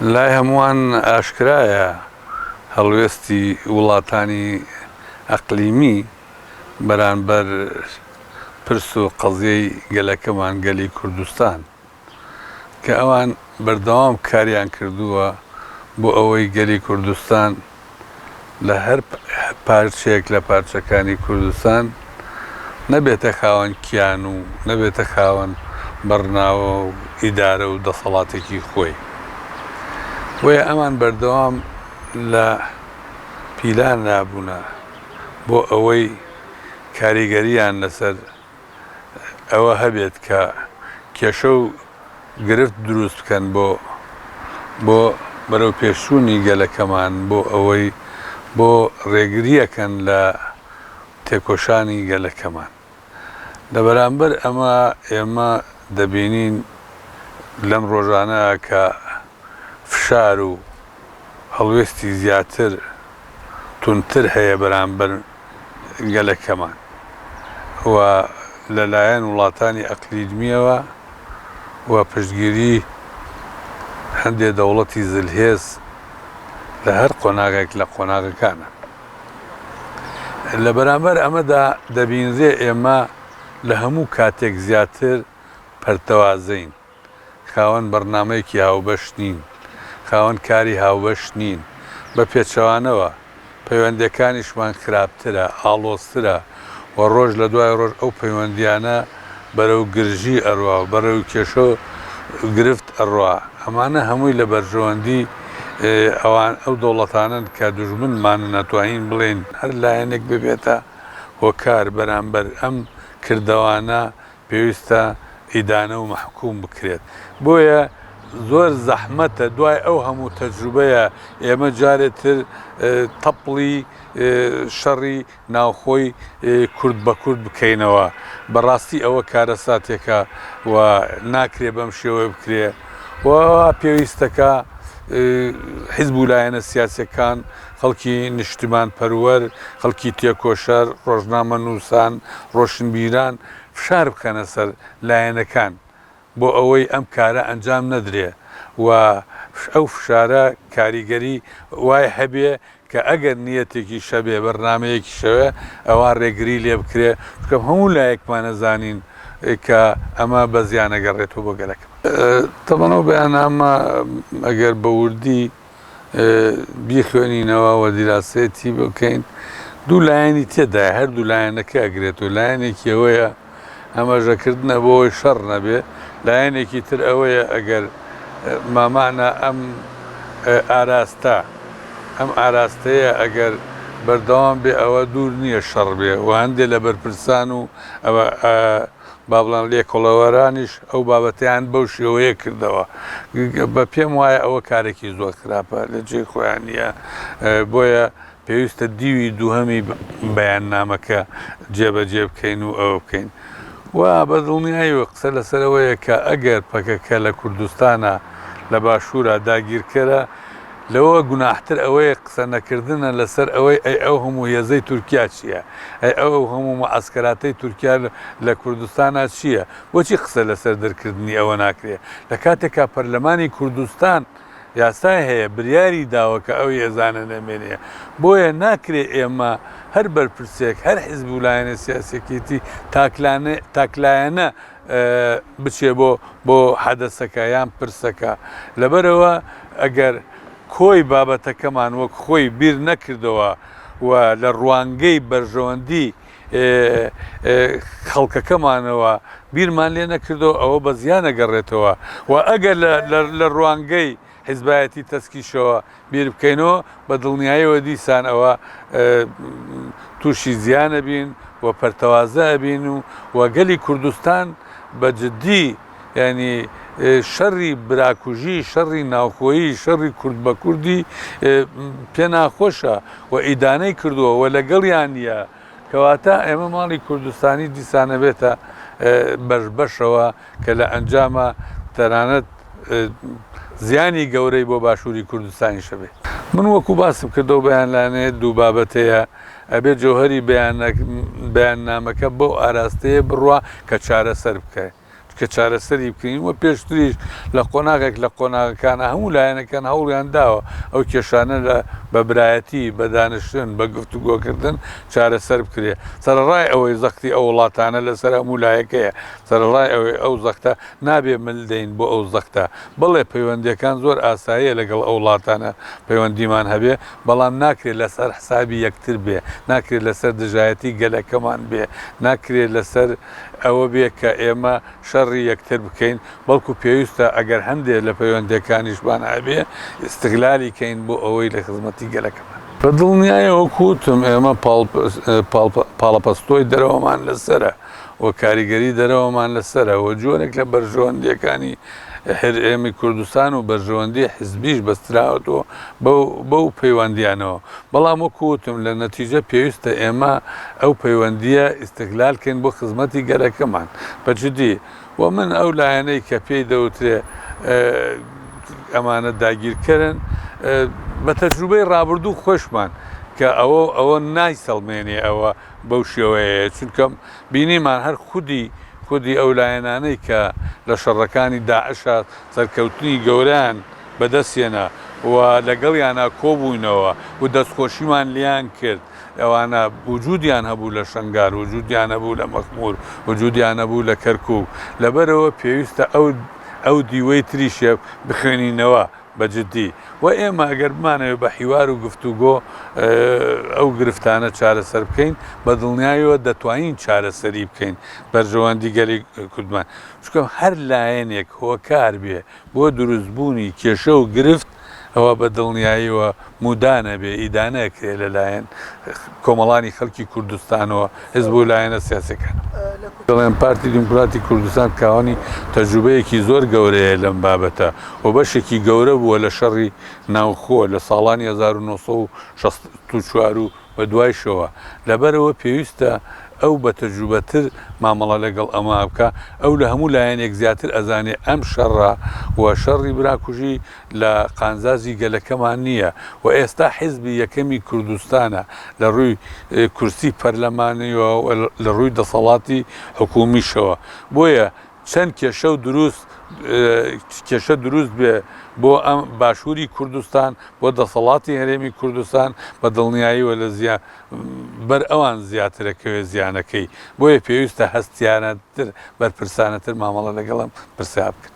لای هەمووان ئاشکرایە هەڵوێستی وڵاتانی ئەقلیمی بەرامبەر پرس و قەزیەی گەلەکەمان گەلی کوردستان کە ئەوان بەردەوام کاریان کردووە بۆ ئەوەی گەلی کوردستان لە هەر پارچەیەک لە پارچەکانی کوردستان نەبێتە خاوەن کیان و نەبێتە خاوەن بەڕناوە و ئیدارە و دەسەڵاتێکی خۆی. بۆیە ئەمان بەردەوام لە پیلان نابوونە بۆ ئەوەی کاریگەریان لەسەر ئەوە هەبێت کە کێشە و گرفت دروست بکەن بۆ بەرەو پێشوونی گەلەکەمان بۆ ئەوەی بۆ ڕێگریەکەن لە تێکۆشانی گەلەکەمان. لە بەرامبەر ئەمە ئێمە دەبینین لەم ڕۆژانەیە کە فشار و هەڵوێستی زیاتر تونتر هەیە بەرامبەر گەلەکەمان و لەلایەن وڵاتانی ئەقلیمیەوە و پشتگیری هەندێک دەوڵەتی زلهێز لە هەر قۆناغێک لە قۆناغەکانە. لە بەرامبەر ئەمەدا دەبینرێ ئێمە لە هەموو کاتێک زیاتر پەرتەوازەین، خاوەن بەرنامەیەکی هاوبەش نین، خاوەن کاری هاوبەش نین، بە پێچەوانەوە پەیوەندیەکانیشمان خراپترە، ئاڵۆزترە و ڕۆژ لە دوای ڕۆژ ئەو پەیوەندیانە بەرەو گرژی ئەڕوا و بەرەو کێشە گرفت ئەڕوا. ئەمانە هەمووی لە بەرژەوەندی ئەوان ئەو دەوڵەتانن کە دوژمنمان نەتوانین بڵێن هەر لایەنێک ببێتە هۆکار بەرامبەر ئەم کردەوانە پێویستە ئیدانە و مەحکوم بکرێت. بۆیە زۆر زەحمەتە دوای ئەو هەموو تەجروبەیە ئێمە جارێتتر تەپڵی شەڕی ناوخۆی کورد بە کورد بکەینەوە. بەڕاستی ئەوە کارە ساتێکە و ناکرێ بەم شێوەیە بکرێ و پێویستەکە حیزب و لایەنە سیاسەکان، خەڵکی نیشتمان پەروەر، خەڵکی تێکۆشەر، ڕۆژنامە نووسان، ڕۆشنبیران فشار بکەنە سەر لایەنەکان بۆ ئەوەی ئەم کارە ئەنجام نەدرێ و ئەو فشارە کاریگەری وای هەبێ کە ئەگەر نیەتێکی شەبێ بەرنمەیەکی شەوێ ئەوان ڕێگری لێ بکرێ بکەم هەموو لایەکمانە زانین کە ئەمە بە زیانەگەڕێتەوە بۆ گەلەکە. تەمەنەوە بەیانامە ئەگەر بە وردی بیخوێنینەوە و دیراسەتی بکەین دوو لایەنی تێدای هەردوو لایەنەکە ئەگرێت و لایەنێکی ئەوەیە ئەمەژەکردنە بۆەوەی شەڕ نەبێ، لایەنێکی تر ئەوەیە ئەگەر مامانە ئەم ئاراستەیە ئەگەر بەردەوام بێ ئەوە دوور نییە شەڕ بێ و هەندێک لە بەرپرسان و ئەوە با بڵان لێکۆڵەوەرانیش ئەو بابەتیان بەو شێوەیە کردەوە. بە پێم وایە ئەوە کارێکی زۆر خراپە لە جێ خۆیان نییە. بۆیە پێویستە دیوی دووهەمی بەیاننامەکە جێبەجێ بکەین و ئەوە بکەین و بەدڵنیایی قسە لەسەرەوەیە کە ئەگەر پەکەکە لە کوردستانە لە باشوورە داگیرکەرە لەوە گوناحتر ئەوەیە قسە نەکردنە لەسەر ئەوەی ئەو هەموو هێزەی تورکیا چییە، ئەو هەموو مەعەسکەراتەی تورکیا لە کوردستانە چییە، بۆچی قسە لەسەر دەرکردنی ئەوە ناکرێت لە کاتێکا پەرلەمانی کوردستان یاسای هەیە بریاری داوە کە ئەو هێزانە نەمێنێ. بۆیە ناکرێت ئێمە هەر بەرپرسێک هەر حیزب و لایەنە سیاسێکێتی تاکلایەنە بچێ بۆ حەدەسەکە یان پرسەکە. لەبەرەوە ئەگەر کۆی بابەتەکەمان وەک خۆی بیر نەکردەوە و لە ڕوانگەی بەرژەوەندی خەڵکەکەمانەوە بیرمان لێ نەکردەوە ئەوە بە زیانە گەڕێتەوە و ئەگەر لە ڕوانگەی حیزبایەتی تەسکیشەوە بیر بکەینەوە بە دڵنیاییەوە دیسان ئەوە تووشی زیانە بین و پەرتەوازە ئەبین و گەلی کوردستان بە جددی ینی شەڕی براکوژی، شەڕی ناوخۆیی، شەڕی کورد بە کوردی پێ ناخۆشە و ئیدانەی کردووە و لەگەڵیان نیە کەواتە ئێمە ماڵی کوردستانی دیسانە بێتە بەشەوە کە لە ئەنجامە تەنانەت زیانی گەورەی بۆ باشووری کوردستانی شەبێ. من وەکو باسم کردەوە بەیانلانێت دوو بابەتەیە ئەبێت جۆهەری بەیاننامەکە بەو ئاراستەیە بڕوا کە چارەسەر بکە. کە چارەسەری بکەین وە پێشتریش لە قۆناغێک لە قۆناغەکانە هەموو لایەنەکان هەوڵیان داوە ئەو کێشانە لە بەبرایەتی بەدانشتن بە گفتوگۆکردن چارەسەر بکرێ سەرڕای ئەوەی زەختی ئەو وڵاتانە لەسەر هەموو لایەکەیە سەرڕای ئەوەی ئەو زەختە نابێ ملدەین بۆ ئەو زەختە بڵێ پەیوەندیەکان زۆر ئاساییە لەگەڵ ئەو وڵاتانە پەیوەندیمان هەبێ بەڵام ناکرێت لەسەر حسابی یەکتر بێ ناکرێت لەسەر دژایەتی گەلەکەمان بێ ناکرێت لەسەر ئەوە بێ کە ئێمە شەڕی یەکتر بکەین بەڵکو پێویستە ئەگەر هەندێک لە پەیوەندەکانیشمان هەبێ استقلالی کەین بۆ ئەوەی لە خزمەتی گەلەکەمان بە دڵنیایەوە کوتم ئێمە پاڵەپەستۆی دەرەوەمان لەسرە و کاریگەری دەرەوەمان لەسرە و جۆرێک لە بەرژەوەندیەکانی هەرێمی کوردستان و بەرژەوەندی حزبیش بەستراوەتەوە بەو پەیوەندیانەوە بەڵام وەکوتم لە نەتیجە پێویستە ئێمە ئەو پەیوەندیە ئیستقلالکەین بۆ خزمەتی گەلەکەمان بەجددی و من ئەو لایەنەی کە پێی دەوترێ ئەمانە داگیرکەرن بە تەجروبەی ڕابردوو خۆشمان کە ئەوە نایسەڵمێنێ ئەوە بەو شێوەیە چونکە بینیمان هەر خودی ئەو لایەنانەی کە لە شەڕەکانی داعشە سەرکەوتنی گەورەیان بەدەستێنە و لەگەڵیانە کۆبووینەوە و دەستخۆشیمان لیان کرد ئەوانە وجودیان هەبوو لە شەنگار وجودیان هەبوو لە مەخمور وجودیان هەبوو لە کەرکووک لەبەرەوە پێویستە ئەو دیوەی تریشێ بخوێنینەوە بەجددی و ئێمە ئەگەر بمانەوە بە حیوار و گفتوگۆ ئەو گرفتانە چارەسەر بکەین بە دڵنیایەوە دەتوانین چارەسەری بکەین بەرژەوەندی گەلی کوردمان چونکە هەر لایەنێک هۆکار بێ بۆ دروستبوونی کێشە و گرفت ئەوە بە دڵنیاییەوە مودانە بێ ئیدانەکرێ لەلایەن کۆمەڵانی خەڵکی کوردستانەوە هەز بۆ لایەنە سیاسەکان دەڵێن پارتی دیموکراتی کوردستان کاوانی تەجروبەیەکی زۆر گەورەیە لەم بابەتە و بەشێکی گەورە بووە لە شەڕی ناوخۆ لە ساڵانی 1964 و بە دوایشەوە لەبەرەوە پێویستە ئەو بە تەجروبەتر مامەڵە لەگەڵ ئەمە بکە ئەو لە هەموو لایەنێک زیاتر ئەزانێ ئەم شەڕە و شەڕی براکوژی لە قانزازی گەلەکەمان نییە و ئێستا حیزبی یەکەمی کوردستانە لە ڕووی کورسی پەرلەمانیەوە لە ڕووی دەسەڵاتی حکومیشەوە بۆیە چەند کێشە دروست بێ بۆ ئەم باشووری کوردستان بۆ دەسەڵاتی هەرێمی کوردستان بە دڵنیاییوە لە بەر ئەوان زیاترەکەوێ زیانەکەی بۆیە پێویستە هەستیانەتر بەرپرسانەتر مامەڵە لەگەڵم پرسیاب بکەن